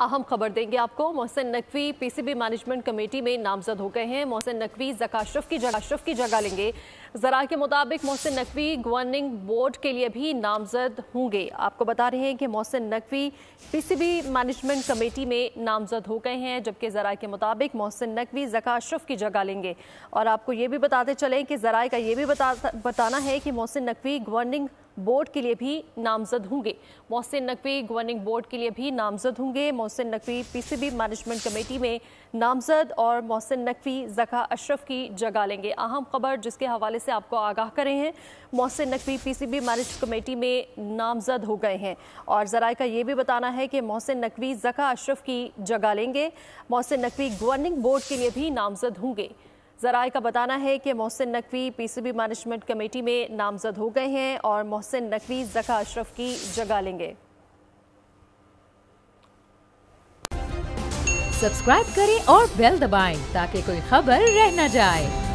अहम खबर देंगे आपको। Mohsin Naqvi PCB management committee में नामजद हो गए हैं। मोहसिन नकवी ज़का अशरफ की जगह लेंगे। ज़रा के मुताबिक मोहसिन नकवी गवर्निंग बोर्ड के लिए भी नामजद होंगे। आपको बता रहे हैं कि Mohsin Naqvi PCB management committee में नामजद हो गए हैं, जबकि ज़रा के मुताबिक मोहसिन नकवी ज़का अशरफ की जगह लेंगे। और आपको ये भी बताते चलें कि ज़रा का ये भी बताना है कि मोहसिन नकवी गवर्निंग बोर्ड के लिए भी नामजद होंगे। मोहसिन नकवी गवर्निंग बोर्ड के लिए भी नामजद होंगे। Mohsin Naqvi PCB management committee में नामजद और मोहसिन नकवी ज़का अशरफ की जगह लेंगे। अहम खबर जिसके हवाले से आपको आगाह करें हैं, Mohsin Naqvi PCB management committee में नामजद हो गए हैं। और ज़राए का ये भी बताना है कि मोहसिन नकवी ज़का अशरफ की जगह लेंगे। मोहसिन नकवी गवर्निंग बोर्ड के लिए भी नामजद होंगे। ज़राए का बताना है कि Mohsin Naqvi PCB management committee में नामजद हो गए हैं और मोहसिन नकवी ज़का अशरफ की जगह लेंगे। सब्सक्राइब करें और बेल दबाएं ताकि कोई खबर रह न जाए।